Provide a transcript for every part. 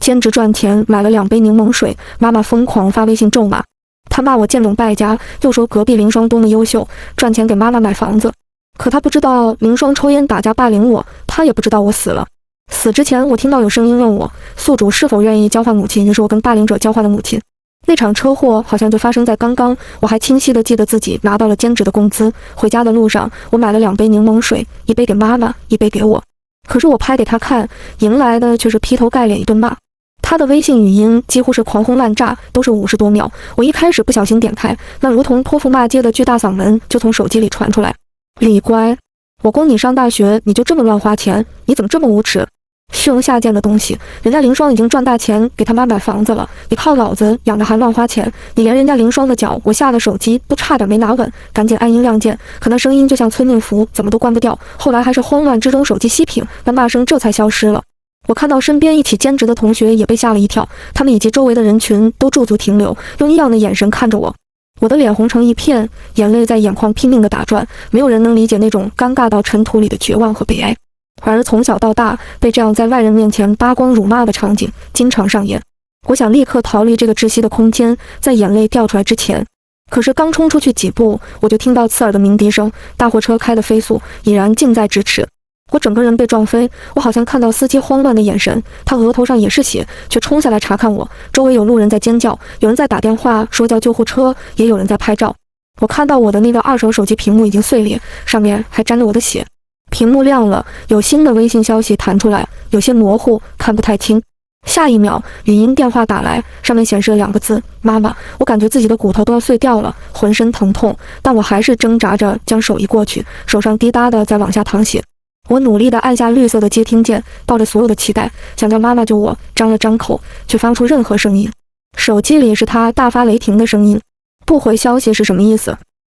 兼职赚钱买了2杯柠檬水，妈妈疯狂发微信咒骂。她骂我贱种败家，又说隔壁林双多么优秀，赚钱给妈妈买房子。可她不知道林双抽烟打架霸凌我，她也不知道我死了。死之前，我听到有声音问我，宿主是否愿意交换母亲，于是我跟霸凌者交换了母亲。那场车祸好像就发生在刚刚，我还清晰地记得自己拿到了兼职的工资。回家的路上，我买了2杯柠檬水，1杯给妈妈，1杯给我。可是我拍给她看，迎来的却是劈头盖脸一顿骂。她的微信语音几乎是狂轰滥炸，都是50多秒。我一开始不小心点开，那如同泼妇骂街的巨大嗓门就从手机里传出来：李乖，我供你上大学，你就这么乱花钱，你怎么这么无耻？虚荣下贱的东西，人家林双已经赚大钱给他妈买房子了，你靠老子养着还乱花钱，你连人家林双的脚，我下的手机都差点没拿稳，赶紧按音亮键，可那声音就像催命符，怎么都关不掉。后来还是慌乱之中手机熄屏，那骂声这才消失了。我看到身边一起兼职的同学也被吓了一跳，他们以及周围的人群都驻足停留，用异样的眼神看着我。我的脸红成一片，眼泪在眼眶拼命地打转，没有人能理解那种尴尬到尘土里的绝望和悲哀。而从小到大被这样在外人面前扒光辱骂的场景经常上演，我想立刻逃离这个窒息的空间，在眼泪掉出来之前。可是刚冲出去几步，我就听到刺耳的鸣笛声，大货车开得飞速，已然近在咫尺。我整个人被撞飞，我好像看到司机慌乱的眼神，他额头上也是血，却冲下来查看我。周围有路人在尖叫，有人在打电话说叫救护车，也有人在拍照。我看到我的那个2手手机屏幕已经碎裂，上面还沾了我的血。屏幕亮了，有新的微信消息弹出来，有些模糊，看不太清。下一秒，语音电话打来，上面显示了2个字：妈妈。我感觉自己的骨头都要碎掉了，浑身疼痛，但我还是挣扎着将手移过去，手上滴答的在往下淌血。我努力地按下绿色的接听键，抱着所有的期待，想叫妈妈救我，张了张口，却发不出任何声音。手机里是她大发雷霆的声音：不回消息是什么意思？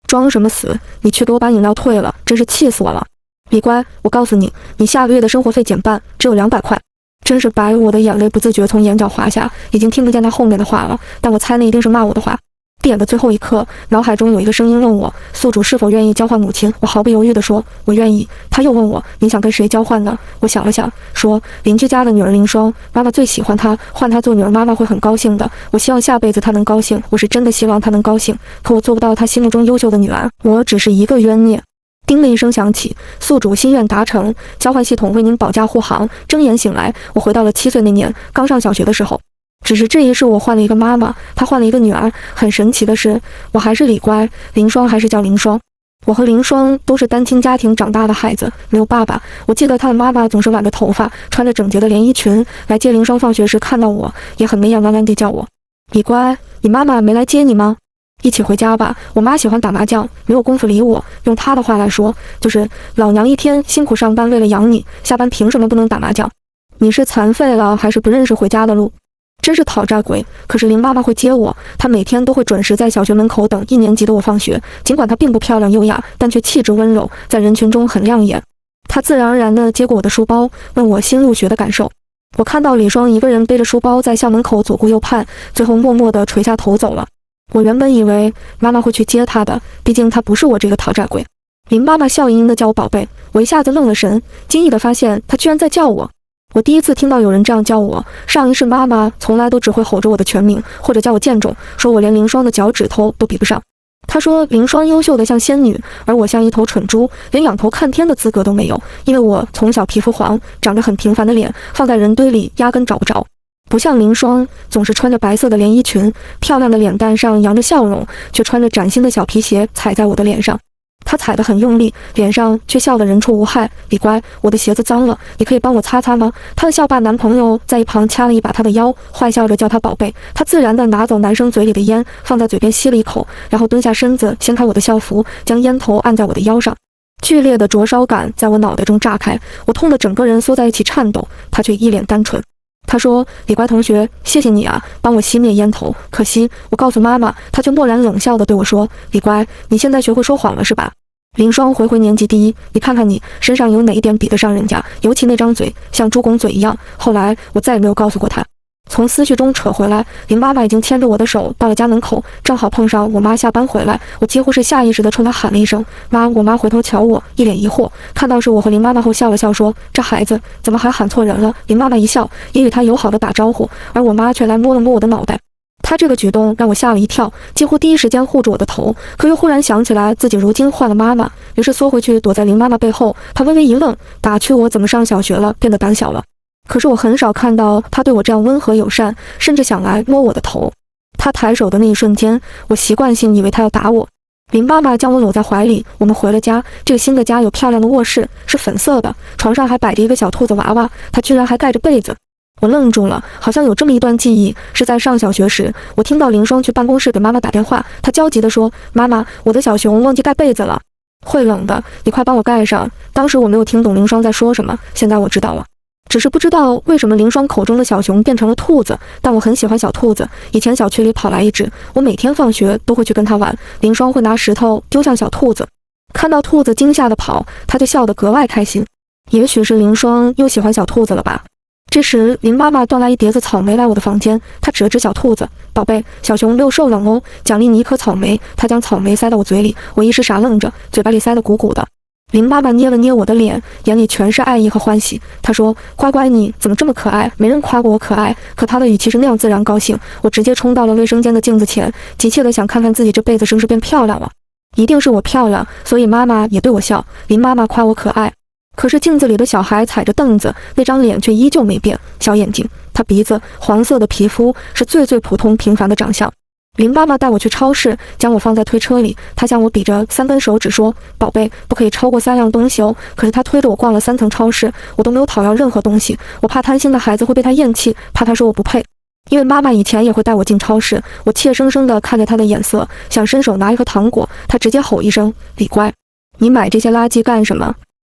装什么死？你去给我把饮料退了，真是气死我了。李乖，我告诉你，你下个月的生活费减半，只有200块。真是白，我的眼泪不自觉从眼角滑下，已经听不见他后面的话了，但我猜那一定是骂我的话。闭眼的最后一刻，脑海中有一个声音问我，宿主是否愿意交换母亲？我毫不犹豫地说，我愿意。他又问我，你想跟谁交换呢？我想了想，说邻居家的女儿林双，妈妈最喜欢她，换她做女儿，妈妈会很高兴的。我希望下辈子她能高兴，我是真的希望她能高兴，可我做不到她心目中优秀的女儿，我只是一个冤孽。叮的一声响起，宿主心愿达成，交换系统为您保驾护航。睁眼醒来，我回到了7岁那年，刚上小学的时候。只是这一世我换了一个妈妈，她换了一个女儿。很神奇的是，我还是李乖，林双还是叫林双。我和林双都是单亲家庭长大的孩子，没有爸爸。我记得她的妈妈总是挽着头发，穿着整洁的连衣裙来接林双放学时，看到我也很眉眼弯弯地叫我：李乖，你妈妈没来接你吗？一起回家吧，我妈喜欢打麻将，没有功夫理我。用她的话来说，就是老娘一天辛苦上班为了养你，下班凭什么不能打麻将？你是残废了还是不认识回家的路？真是讨债鬼。可是林妈妈会接我，她每天都会准时在小学门口等1年级的我放学。尽管她并不漂亮优雅，但却气质温柔，在人群中很亮眼。她自然而然地接过我的书包，问我新入学的感受。我看到李双一个人背着书包在校门口左顾右盼，最后默默地垂下头走了。我原本以为妈妈会去接她的，毕竟她不是我这个讨债鬼。林妈妈笑盈盈地叫我宝贝，我一下子愣了神，惊异地发现她居然在叫我。我第一次听到有人这样叫我，上一世妈妈从来都只会吼着我的全名，或者叫我贱种，说我连林双的脚趾头都比不上。她说林双优秀的像仙女，而我像一头蠢猪，连仰头看天的资格都没有，因为我从小皮肤黄，长着很平凡的脸，放在人堆里压根找不着。不像林双，总是穿着白色的连衣裙，漂亮的脸蛋上扬着笑容，却穿着崭新的小皮鞋踩在我的脸上。她踩得很用力，脸上却笑得人畜无害。李乖，我的鞋子脏了，你可以帮我擦擦吗？她的校霸男朋友在一旁掐了一把她的腰，坏笑着叫她宝贝。她自然地拿走男生嘴里的烟，放在嘴边吸了一口，然后蹲下身子掀开我的校服，将烟头按在我的腰上。剧烈的灼烧感在我脑袋中炸开，我痛得整个人缩在一起颤抖。她却一脸单纯。他说，李乖同学，谢谢你啊，帮我熄灭烟头。可惜我告诉妈妈，她却漠然冷笑地对我说，李乖，你现在学会说谎了是吧？林双回年级第一，你看看你身上有哪一点比得上人家，尤其那张嘴像猪拱嘴一样。后来我再也没有告诉过他。从思绪中扯回来，林妈妈已经牵着我的手到了家门口，正好碰上我妈下班回来，我几乎是下意识地冲她喊了一声妈。我妈回头瞧我，一脸疑惑，看到是我和林妈妈后笑了笑，说这孩子怎么还喊错人了。林妈妈一笑，也与她友好的打招呼，而我妈却来摸了摸我的脑袋。她这个举动让我吓了一跳，几乎第一时间护住我的头，可又忽然想起来自己如今换了妈妈，于是缩回去躲在林妈妈背后。她微微一愣，打趣我怎么上小学了，变得胆小了。可是我很少看到她对我这样温和友善，甚至想来摸我的头。她抬手的那一瞬间，我习惯性以为她要打我。林妈妈将我搂在怀里，我们回了家。这个新的家有漂亮的卧室，是粉色的，床上还摆着一个小兔子娃娃，它居然还盖着被子。我愣住了，好像有这么一段记忆，是在上小学时，我听到林双去办公室给妈妈打电话，她焦急地说：妈妈，我的小熊忘记盖被子了，会冷的，你快帮我盖上。当时我没有听懂林双在说什么，现在我知道了，只是不知道为什么林双口中的小熊变成了兔子。但我很喜欢小兔子，以前小区里跑来一只，我每天放学都会去跟它玩。林双会拿石头丢向小兔子，看到兔子惊吓地跑，他就笑得格外开心。也许是林双又喜欢小兔子了吧。这时林妈妈端来一碟子草莓来我的房间，她指了指小兔子，宝贝，小熊6受冷哦，奖励你一颗草莓。她将草莓塞到我嘴里，我一时傻愣着，嘴巴里塞得鼓鼓的。林妈妈捏了捏我的脸，眼里全是爱意和欢喜。她说：乖乖，你怎么这么可爱，没人夸过我可爱。可她的语气是那样自然高兴，我直接冲到了卫生间的镜子前，急切地想看看自己这辈子是不是变漂亮了。一定是我漂亮，所以妈妈也对我笑。林妈妈夸我可爱，可是镜子里的小孩踩着凳子，那张脸却依旧没变，小眼睛，他鼻子，黄色的皮肤，是最普通平凡的长相。林妈妈带我去超市，将我放在推车里，她向我比着3根手指说：宝贝，不可以超过3样东西哦。可是她推着我逛了3层超市，我都没有讨要任何东西，我怕贪心的孩子会被她厌弃，怕她说我不配。因为妈妈以前也会带我进超市，我怯生生地看着她的眼色，想伸手拿一盒糖果，她直接吼一声：李乖，你买这些垃圾干什么？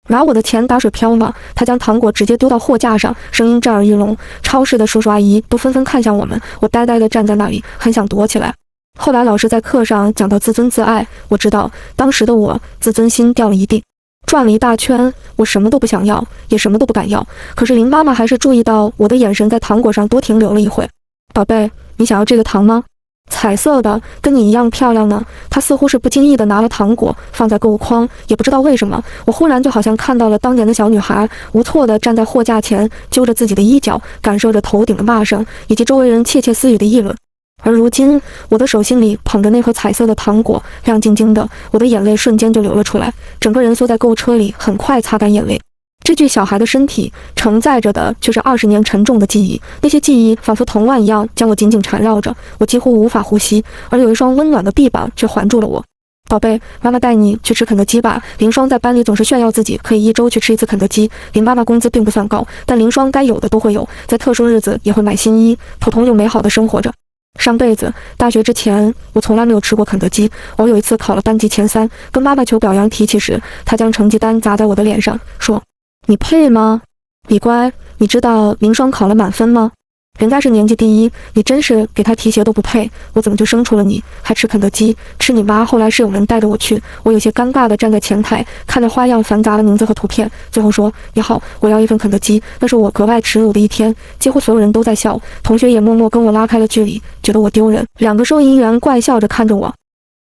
拿我的钱打水漂吗？他将糖果直接丢到货架上，声音震耳欲聋。超市的叔叔阿姨都纷纷看向我们，我呆呆地站在那里，很想躲起来。后来老师在课上讲到自尊自爱，我知道当时的我自尊心掉了一地，转了一大圈，我什么都不想要，也什么都不敢要。可是林妈妈还是注意到我的眼神在糖果上多停留了一会。宝贝，你想要这个糖吗？彩色的，跟你一样漂亮呢。她似乎是不经意地拿了糖果放在购物筐，也不知道为什么，我忽然就好像看到了当年的小女孩，无措地站在货架前，揪着自己的衣角，感受着头顶的骂声以及周围人窃窃私语的议论。而如今，我的手心里捧着那盒彩色的糖果，亮晶晶的，我的眼泪瞬间就流了出来，整个人缩在购物车里，很快擦干眼泪。这具小孩的身体承载着的却是20年沉重的记忆，那些记忆仿佛藤蔓一样将我紧紧缠绕着，我几乎无法呼吸，而有一双温暖的臂膀却环住了我。宝贝，妈妈带你去吃肯德基吧。林双在班里总是炫耀自己可以1周去吃1次肯德基。林妈妈工资并不算高，但林双该有的都会有，在特殊日子也会买新衣，普通又美好的生活着。上辈子大学之前，我从来没有吃过肯德基。我有一次考了班级前3，跟妈妈求表扬提起时，她将成绩单砸在我的脸上，说：你配吗？李乖，你知道林双考了满分吗？人家是年级第1，你真是给他提鞋都不配，我怎么就生出了你，还吃肯德基，吃你妈。后来是有人带着我去，我有些尴尬地站在前台，看着花样繁杂的名字和图片，最后说：你好，我要1份肯德基。那是我格外耻辱的一天，几乎所有人都在笑，同学也默默跟我拉开了距离，觉得我丢人。2个收银员怪笑着看着我，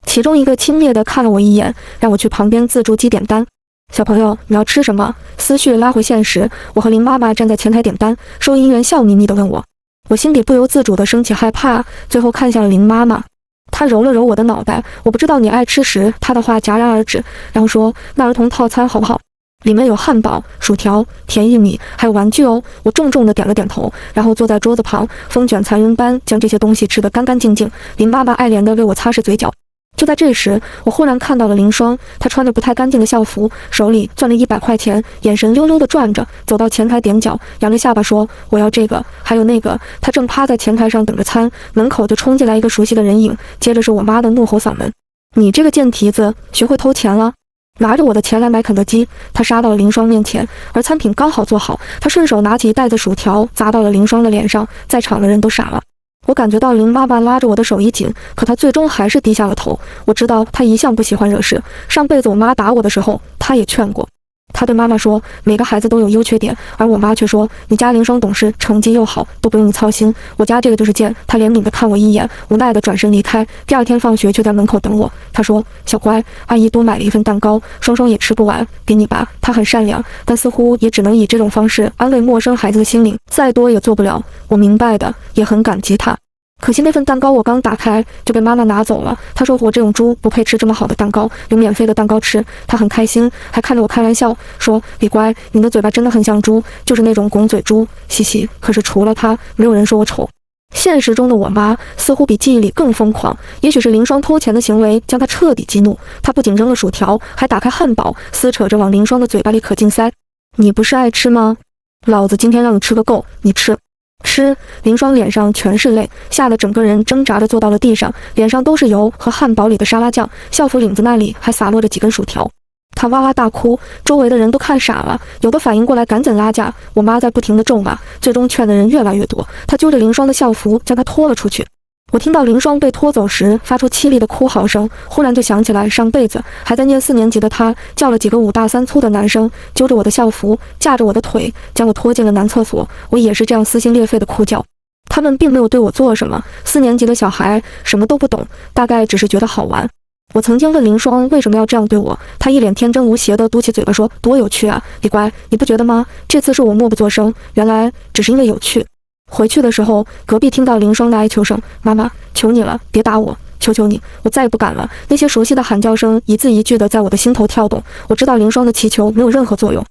其中一个轻蔑地看了我一眼，让我去旁边自助机点单。小朋友，你要吃什么？思绪拉回现实，我和林妈妈站在前台点单，收银员笑眯眯地问我，我心里不由自主地升起害怕，最后看向了林妈妈。她揉了揉我的脑袋，我不知道你爱吃时，她的话戛然而止，然后说：那儿童套餐好不好？里面有汉堡、薯条、甜玉米，还有玩具哦。我重重地点了点头，然后坐在桌子旁，风卷残云般将这些东西吃得干干净净。林妈妈爱怜地为我擦拭嘴角。就在这时，我忽然看到了林双，她穿着不太干净的校服，手里攥了100块钱，眼神溜溜地转着，走到前台点脚，扬着下巴说：我要这个，还有那个。她正趴在前台上等着餐，门口就冲进来一个熟悉的人影，接着是我妈的怒吼嗓门：你这个贱蹄子，学会偷钱了？拿着我的钱来买肯德基。她杀到了林双面前，而餐品刚好做好，她顺手拿起一袋子薯条砸到了林双的脸上，在场的人都傻了。我感觉到林妈妈拉着我的手一紧，可她最终还是低下了头。我知道她一向不喜欢惹事，上辈子我妈打我的时候，她也劝过。他对妈妈说，每个孩子都有优缺点，而我妈却说，你家林双懂事，成绩又好，都不用你操心，我家这个就是贱。他怜悯地看我一眼，无奈地转身离开。第二天放学却在门口等我，他说，小乖，阿姨多买了一份蛋糕，双双也吃不完，给你吧。他很善良，但似乎也只能以这种方式安慰陌生孩子的心灵，再多也做不了。我明白的，也很感激他。可惜那份蛋糕我刚打开就被妈妈拿走了。她说我这种猪不配吃这么好的蛋糕，有免费的蛋糕吃。她很开心，还看着我开玩笑说，李乖，你的嘴巴真的很像猪，就是那种拱嘴猪，嘻嘻。可是除了她，没有人说我丑。现实中的我妈似乎比记忆里更疯狂，也许是林双偷钱的行为将她彻底激怒。她不仅扔了薯条，还打开汉堡，撕扯着往林双的嘴巴里可劲塞。你不是爱吃吗？老子今天让你吃个够，你吃。吃！林双脸上全是泪，吓得整个人挣扎着坐到了地上，脸上都是油和汉堡里的沙拉酱，校服领子那里还洒落着几根薯条。她哇哇大哭，周围的人都看傻了，有的反应过来赶紧拉架。我妈在不停地咒骂，最终劝的人越来越多。她揪着林双的校服将她拖了出去。我听到林双被拖走时发出凄厉的哭嚎声，忽然就想起来上辈子还在念4年级的他叫了几个5大3粗的男生，揪着我的校服，架着我的腿，将我拖进了男厕所。我也是这样撕心裂肺的哭叫。他们并没有对我做什么，4年级的小孩什么都不懂，大概只是觉得好玩。我曾经问林双为什么要这样对我，他一脸天真无邪地嘟起嘴巴说，多有趣啊，李乖，你不觉得吗？这次是我默不作声，原来只是因为有趣。回去的时候，隔壁听到林双的哀求声，妈妈，求你了，别打我，求求你，我再也不敢了。那些熟悉的喊叫声一字一句的在我的心头跳动。我知道林双的祈求没有任何作用，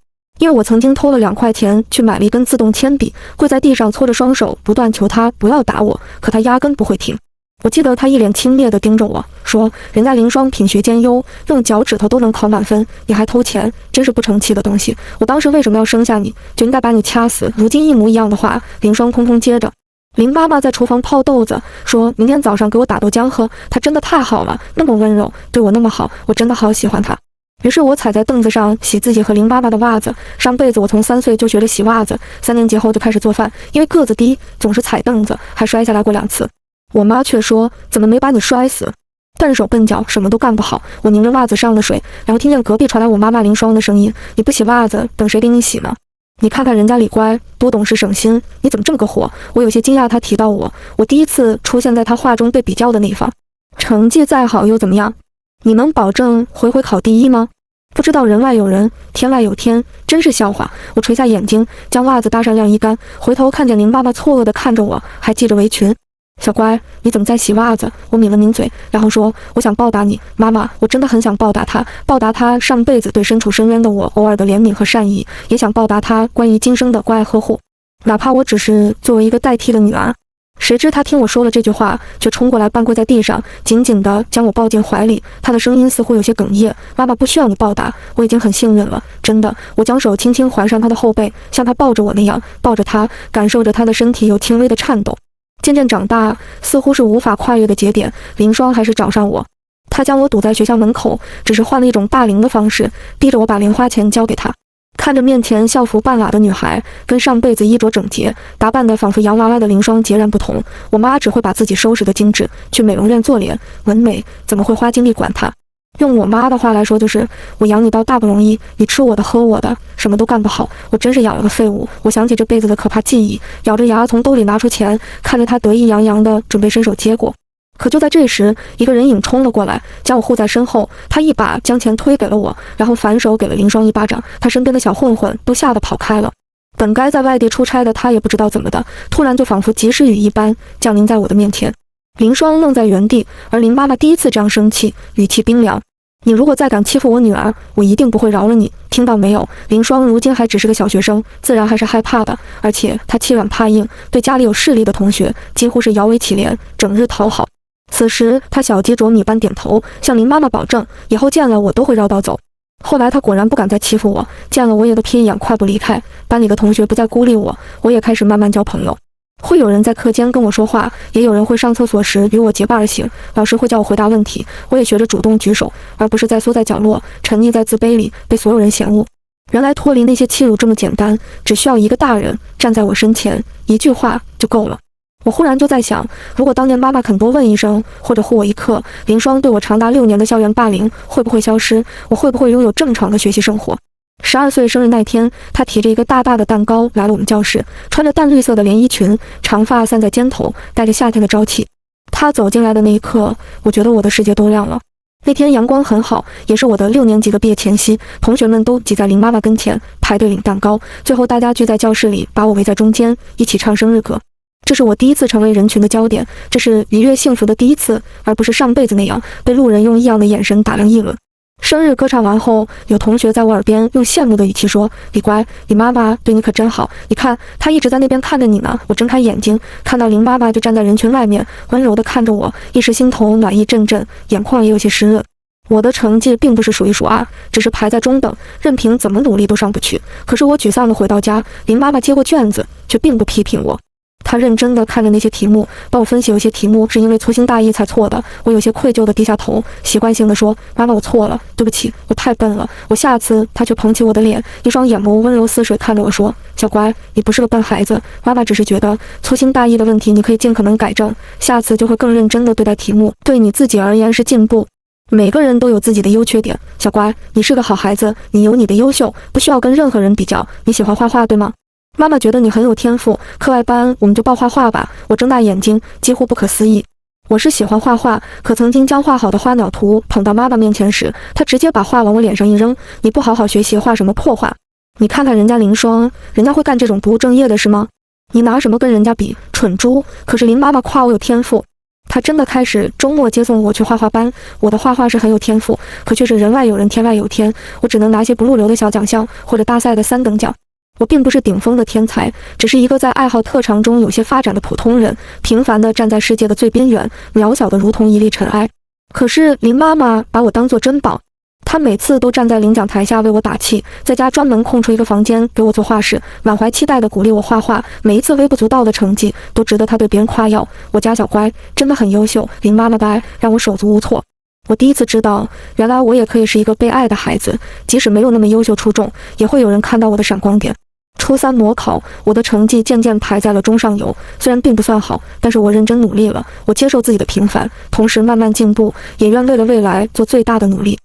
因为我曾经偷了2块钱去买了一根自动铅笔，跪在地上搓着双手，不断求他不要打我，可他压根不会停。我记得他一脸轻蔑地盯着我说，人家林双品学兼优，用脚趾头都能考满分，你还偷钱，真是不成器的东西。我当时为什么要生下你，就应该把你掐死。如今一模一样的话，林双通通接着。林妈妈在厨房泡豆子，说明天早上给我打豆浆喝，她真的太好了，那么温柔，对我那么好，我真的好喜欢她。于是我踩在凳子上洗自己和林妈妈的袜子。上辈子我从3岁就学着洗袜子，3年级后就开始做饭，因为个子低，总是踩凳子，还摔下来过2次。我妈却说，怎么没把你摔死？笨手笨脚，什么都干不好。我拧着袜子上了水，然后听见隔壁传来我妈骂林双的声音，你不洗袜子，等谁给你洗呢？你看看人家李乖，多懂事省心，你怎么这么个货？我有些惊讶他提到我第一次出现在他话中被比较的那一方。成绩再好又怎么样？你能保证回考第1吗？不知道人外有人，天外有天，真是笑话。我垂下眼睛，将袜子搭上晾衣杆，回头看见林妈妈错愕地看着我，还系着围裙。小乖，你怎么在洗袜子？我抿了抿嘴，然后说，我想报答你，妈妈，我真的很想报答他，报答他上辈子对身处深渊的我偶尔的怜悯和善意，也想报答他关于今生的关爱呵护，哪怕我只是作为一个代替的女儿。谁知他听我说了这句话，却冲过来半跪在地上，紧紧地将我抱进怀里，他的声音似乎有些哽咽，妈妈不需要你报答，我已经很信任了，真的。我将手轻轻环上他的后背，像他抱着我那样抱着他，感受着他的身体有轻微的颤抖。渐渐长大，似乎是无法跨越的节点，林双还是找上我。他将我堵在学校门口，只是换了一种霸凌的方式，逼着我把零花钱交给他。看着面前校服半拉的女孩，跟上辈子衣着整洁、打扮得仿佛洋娃娃的林双截然不同。我妈只会把自己收拾得精致，去美容院做脸纹眉，怎么会花精力管她？用我妈的话来说，就是我养你到大不容易，你吃我的喝我的，什么都干不好，我真是养了个废物。我想起这辈子的可怕记忆，咬着牙从兜里拿出钱，看着他得意洋洋地准备伸手接过。可就在这时，一个人影冲了过来，将我护在身后，他一把将钱推给了我，然后反手给了林双一巴掌，他身边的小混混都吓得跑开了。本该在外地出差的他也不知道怎么的，突然就仿佛及时雨一般降临在我的面前。林双愣在原地，而林妈妈第一次这样生气，语气冰凉，你如果再敢欺负我女儿，我一定不会饶了你，听到没有？林双如今还只是个小学生，自然还是害怕的，而且她欺软怕硬，对家里有势力的同学几乎是摇尾乞怜，整日讨好。此时她小鸡啄米般点头，向林妈妈保证，以后见了我都会绕道走。后来她果然不敢再欺负我，见了我也都瞥一眼快步离开。班里的同学不再孤立我，我也开始慢慢交朋友。会有人在课间跟我说话，也有人会上厕所时与我结伴而行。老师会叫我回答问题，我也学着主动举手，而不是再缩在角落，沉溺在自卑里，被所有人嫌恶。原来脱离那些欺辱这么简单，只需要一个大人站在我身前，一句话就够了。我忽然就在想，如果当年妈妈肯多问一声，或者护我一刻，林双对我长达6年的校园霸凌会不会消失？我会不会拥有正常的学习生活？ 12岁生日那天，他提着一个大大的蛋糕来了我们教室，穿着淡绿色的连衣裙，长发散在肩头，带着夏天的朝气。他走进来的那一刻，我觉得我的世界都亮了。那天阳光很好，也是我的6年级的毕业前夕，同学们都挤在林妈妈跟前排队领蛋糕，最后大家聚在教室里，把我围在中间，一起唱生日歌。这是我第一次成为人群的焦点，这是愉悦幸福的第一次，而不是上辈子那样被路人用异样的眼神打量议论。生日歌唱完后，有同学在我耳边用羡慕的语气说：“李乖，你妈妈对你可真好，你看她一直在那边看着你呢。”我睁开眼睛，看到林妈妈就站在人群外面，温柔地看着我，一时心头暖意阵阵，眼眶也有些湿润。我的成绩并不是数1数2，只是排在中等，任凭怎么努力都上不去。可是我沮丧地回到家，林妈妈接过卷子，却并不批评我。他认真地看着那些题目，帮我分析有些题目是因为粗心大意才错的。我有些愧疚地低下头，习惯性地说：“妈妈，我错了，对不起，我太笨了，我下次。”他却捧起我的脸，一双眼眸温柔似水看着我说：“小乖，你不是个笨孩子，妈妈只是觉得粗心大意的问题你可以尽可能改正，下次就会更认真地对待题目，对你自己而言是进步。每个人都有自己的优缺点，小乖，你是个好孩子，你有你的优秀，不需要跟任何人比较。你喜欢画画，对吗？妈妈觉得你很有天赋，课外班我们就报画画吧。”我睁大眼睛，几乎不可思议。我是喜欢画画，可曾经将画好的花鸟图捧到妈妈面前时，她直接把画往我脸上一扔：“你不好好学习，画什么破画？你看看人家林双，人家会干这种不务正业的事吗？你拿什么跟人家比？蠢猪！”可是林妈妈夸我有天赋，她真的开始周末接送我去画画班。我的画画是很有天赋，可却是人外有人，天外有天，我只能拿些不入流的小奖项或者大赛的3等奖。我并不是顶峰的天才，只是一个在爱好特长中有些发展的普通人，平凡的站在世界的最边缘，渺小的如同一粒尘埃。可是林妈妈把我当作珍宝，她每次都站在领奖台下为我打气，在家专门空出一个房间给我做画室，满怀期待地鼓励我画画。每一次微不足道的成绩都值得她对别人夸耀。我家小乖真的很优秀，林妈妈的爱让我手足无措。我第一次知道，原来我也可以是一个被爱的孩子，即使没有那么优秀出众，也会有人看到我的闪光点。初3模考，我的成绩渐渐排在了中上游，虽然并不算好，但是我认真努力了。我接受自己的平凡，同时慢慢进步，也愿为了未来做最大的努力。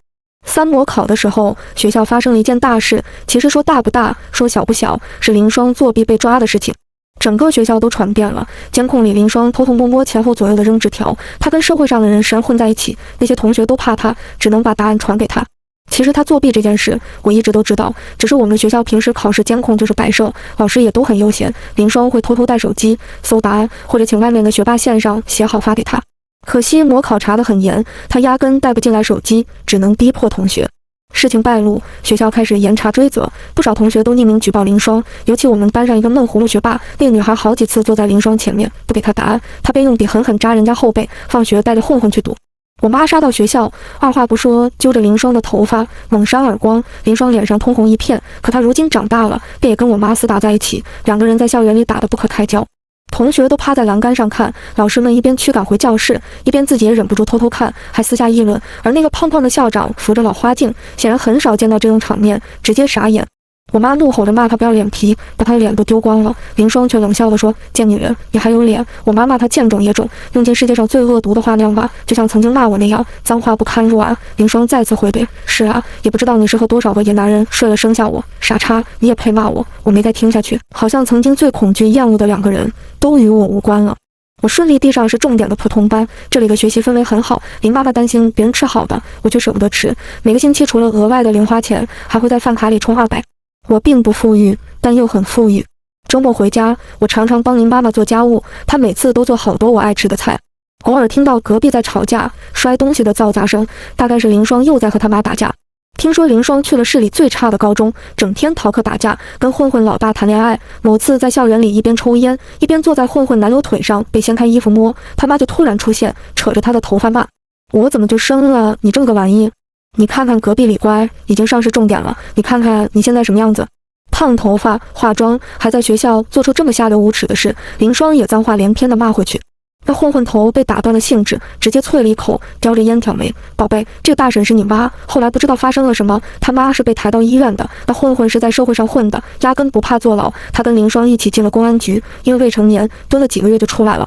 3模考的时候，学校发生了一件大事，其实说大不大，说小不小，是林双作弊被抓的事情。整个学校都传遍了，监控里林双偷偷摸摸前后左右的扔纸条，他跟社会上的人神混在一起，那些同学都怕他，只能把答案传给他。其实他作弊这件事我一直都知道，只是我们学校平时考试监控就是摆设，老师也都很悠闲。林双会偷偷带手机搜答案，或者请外面的学霸线上写好发给他。可惜模考查得很严，他压根带不进来手机，只能逼迫同学。事情败露，学校开始严查追责，不少同学都匿名举报林双，尤其我们班上一个闷葫芦学霸，那个女孩好几次坐在林双前面不给他答案，他便用笔狠狠扎人家后背，放学带着混混去堵。我妈杀到学校，二话不说揪着林双的头发猛扇耳光，林双脸上通红一片。可她如今长大了，便也跟我妈厮打在一起，2个人在校园里打得不可开交。同学都趴在栏杆上看，老师们一边驱赶回教室，一边自己也忍不住偷偷看，还私下议论。而那个胖胖的校长扶着老花镜，显然很少见到这种场面，直接傻眼。我妈怒吼着骂他不要脸皮，把他的脸都丢光了。林双却冷笑地说：“贱女人，你还有脸？”我妈骂他贱种野种，用尽世界上最恶毒的话那样吧，就像曾经骂我那样，脏话不堪入耳。林双再次回怼：“是啊，也不知道你是和多少个野男人睡了生下我，傻叉，你也配骂我？”我没再听下去，好像曾经最恐惧厌恶的2个人都与我无关了。我顺利递上是重点的普通班，这里的学习氛围很好。林妈妈担心别人吃好的，我却舍不得吃。每个星期除了额外的零花钱，还会在饭卡里充200。我并不富裕，但又很富裕。周末回家，我常常帮林妈妈做家务，她每次都做好多我爱吃的菜。偶尔听到隔壁在吵架、摔东西的噪杂声，大概是林双又在和他妈打架。听说林双去了市里最差的高中，整天逃课打架，跟混混老大谈恋爱。某次在校园里一边抽烟，一边坐在混混男友腿上被掀开衣服摸，他妈就突然出现，扯着他的头发骂：“我怎么就生了你这么个玩意？你看看隔壁李乖已经上市重点了，你看看你现在什么样子，胖头发，化妆，还在学校做出这么下流无耻的事。”林双也脏话连篇的骂回去。那混混头被打断了兴致，直接啐了一口，叼着烟挑眉：“宝贝，这个大婶是你妈，后来不知道发生了什么，他妈是被抬到医院的。那混混是在社会上混的，压根不怕坐牢。他跟林双一起进了公安局，因为未成年蹲了几个月就出来了。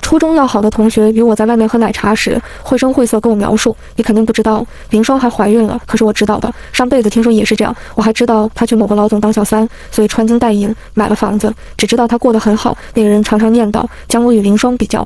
初中要好的同学与我在外面喝奶茶时，绘声绘色跟我描述：你肯定不知道，林双还怀孕了。可是我知道的，上辈子听说也是这样。我还知道她去某个老总当小三，所以穿金戴银，买了房子。只知道她过得很好。那个人常常念叨，将我与林双比较，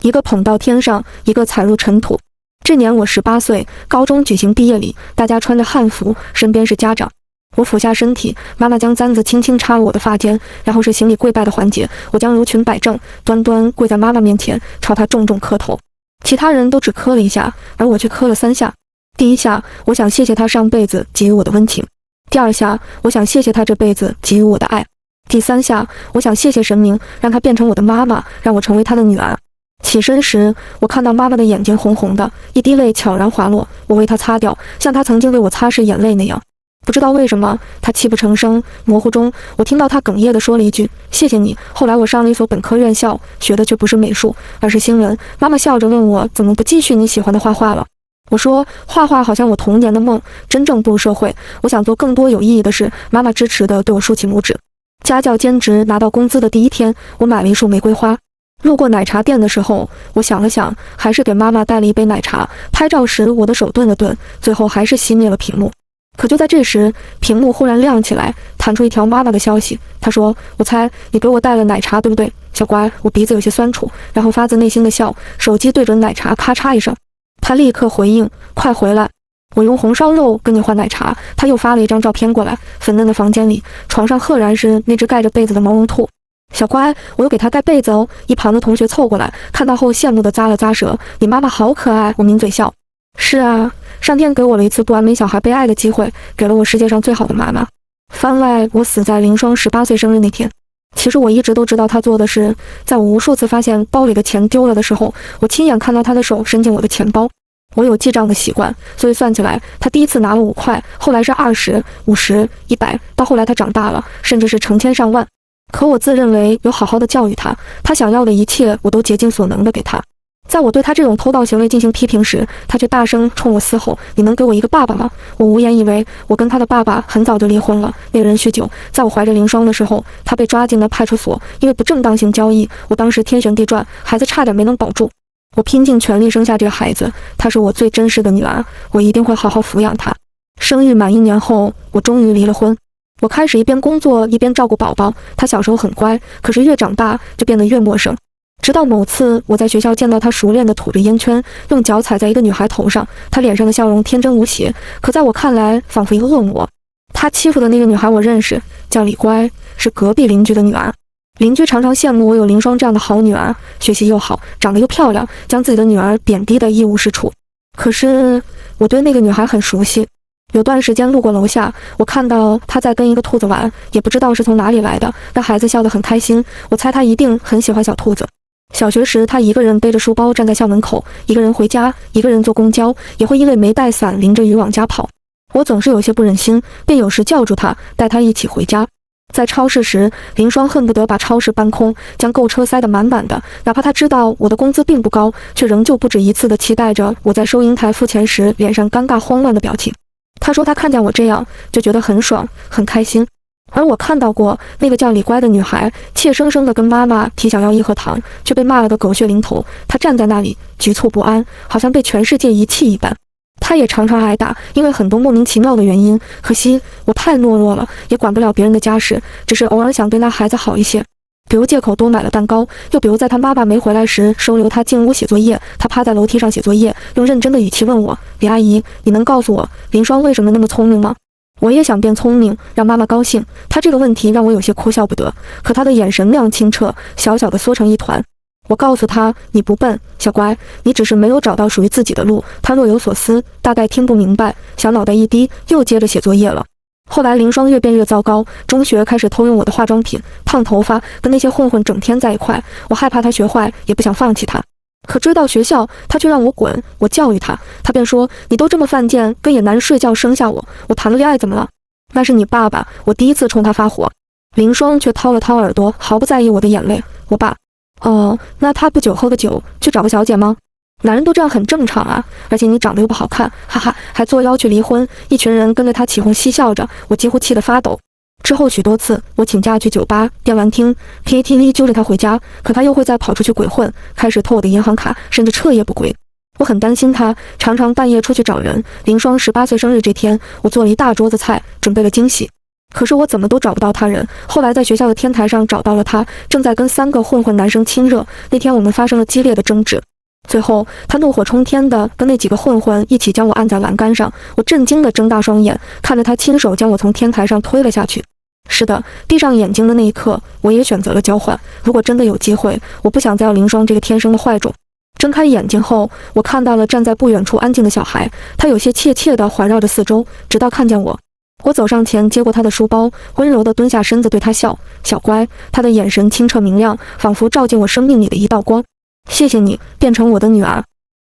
一个捧到天上，一个踩入尘土。这年我18岁，高中举行毕业礼，大家穿着汉服，身边是家长。我俯下身体，妈妈将簪子轻轻插入我的发间，然后是行礼跪拜的环节。我将如裙摆正，端端跪在妈妈面前，朝她重重磕头。其他人都只磕了1下，而我却磕了3下。第1下，我想谢谢她上辈子给予我的温情；第2下，我想谢谢她这辈子给予我的爱；第3下，我想谢谢神明，让她变成我的妈妈，让我成为她的女儿。起身时，我看到妈妈的眼睛红红的，一滴泪悄然滑落，我为她擦掉，像她曾经为我擦拭眼泪那样。不知道为什么，他泣不成声。模糊中，我听到他哽咽地说了一句：“谢谢你。”后来我上了一所本科院校，学的却不是美术，而是新闻。妈妈笑着问我：“怎么不继续你喜欢的画画了？”我说：“画画好像我童年的梦，真正步入社会，我想做更多有意义的事。”妈妈支持地对我竖起拇指。家教兼职拿到工资的第1天，我买了一束玫瑰花。路过奶茶店的时候，我想了想，还是给妈妈带了一杯奶茶。拍照时，我的手顿了顿，最后还是熄灭了屏幕。可就在这时，屏幕忽然亮起来，弹出一条妈妈的消息。她说：“我猜你给我带了奶茶，对不对，小乖？”我鼻子有些酸楚，然后发自内心的笑，手机对准奶茶，咔嚓一声。她立刻回应：“快回来，我用红烧肉跟你换奶茶。”她又发了一张照片过来，粉嫩的房间里，床上赫然是那只盖着被子的毛绒兔。小乖，我又给她盖被子哦。一旁的同学凑过来，看到后羡慕地咂了咂舌：“你妈妈好可爱。”我抿嘴笑。是啊，上天给我了一次不完美小孩被爱的机会，给了我世界上最好的妈妈。番外，我死在林双18岁生日那天。其实我一直都知道他做的事，在我无数次发现包里的钱丢了的时候，我亲眼看到他的手伸进我的钱包。我有记账的习惯，所以算起来，他第一次拿了5块，后来是20、50、100，到后来他长大了，甚至是成千上万。可我自认为有好好的教育他，他想要的一切我都竭尽所能的给他。在我对他这种偷盗行为进行批评时，他却大声冲我嘶吼：“你能给我一个爸爸吗？”我无言以为。我跟他的爸爸很早就离婚了，那个人酗酒，在我怀着林双的时候，他被抓进了派出所，因为不正当性交易。我当时天旋地转，孩子差点没能保住。我拼尽全力生下这个孩子，她是我最真实的女儿，我一定会好好抚养她。生育满1年后，我终于离了婚。我开始一边工作一边照顾宝宝，他小时候很乖，可是越长大就变得越陌生。直到某次我在学校见到他熟练地吐着烟圈，用脚踩在一个女孩头上，他脸上的笑容天真无邪，可在我看来仿佛一个恶魔。他欺负的那个女孩我认识，叫李乖，是隔壁邻居的女儿。邻居常常羡慕我有林双这样的好女儿，学习又好，长得又漂亮，将自己的女儿贬低得一无是处。可是我对那个女孩很熟悉，有段时间路过楼下，我看到她在跟一个兔子玩，也不知道是从哪里来的，那孩子笑得很开心，我猜她一定很喜欢小兔子。小学时，他一个人背着书包站在校门口，一个人回家，一个人坐公交，也会因为没带伞淋着雨往家跑。我总是有些不忍心，便有时叫住他，带他一起回家。在超市时，林双恨不得把超市搬空，将购车塞得满满的，哪怕他知道我的工资并不高，却仍旧不止一次地期待着我在收银台付钱时脸上尴尬慌乱的表情。他说他看见我这样，就觉得很爽，很开心。而我看到过那个叫李乖的女孩，怯生生地跟妈妈提想要1盒糖，却被骂了个狗血淋头。她站在那里，局促不安，好像被全世界遗弃一般。她也常常挨打，因为很多莫名其妙的原因。可惜我太懦弱了，也管不了别人的家事，只是偶尔想对那孩子好一些。比如借口多买了蛋糕，又比如在他妈妈没回来时收留他进屋写作业，他趴在楼梯上写作业，用认真的语气问我：“李阿姨，你能告诉我林双为什么那么聪明吗？”我也想变聪明，让妈妈高兴。她这个问题让我有些哭笑不得，可她的眼神那样清澈，小小的缩成一团。我告诉她：“你不笨，小乖，你只是没有找到属于自己的路。”她若有所思，大概听不明白，小脑袋一低，又接着写作业了。后来林双越变越糟糕，中学开始偷用我的化妆品，烫头发，跟那些混混整天在一块。我害怕他学坏，也不想放弃他。可追到学校，他却让我滚。我教育他，他便说：“你都这么犯贱，跟野男人睡觉生下我，我谈了恋爱怎么了？那是你爸爸。”我第一次冲他发火，林双却掏了掏耳朵，毫不在意我的眼泪。我爸，哦，那他不久喝个酒去找个小姐吗？男人都这样很正常啊，而且你长得又不好看，哈哈，还作妖去离婚。一群人跟着他起哄嬉笑着，我几乎气得发抖。之后许多次，我请假去酒吧、电玩厅、KTV 揪着他回家，可他又会再跑出去鬼混，开始偷我的银行卡，甚至彻夜不归。我很担心他，常常半夜出去找人。林双18岁生日这天，我做了一大桌子菜，准备了惊喜。可是我怎么都找不到他人。后来在学校的天台上找到了他，正在跟3个混混男生亲热。那天我们发生了激烈的争执，最后他怒火冲天的跟那几个混混一起将我按在栏杆上。我震惊的睁大双眼，看着他亲手将我从天台上推了下去。是的，闭上眼睛的那一刻，我也选择了交换。如果真的有机会，我不想再要林双这个天生的坏种。睁开眼睛后，我看到了站在不远处安静的小孩，他有些怯怯地环绕着四周，直到看见我。我走上前接过他的书包，温柔地蹲下身子对他笑，小乖。他的眼神清澈明亮，仿佛照进我生命里的一道光。谢谢你，变成我的女儿。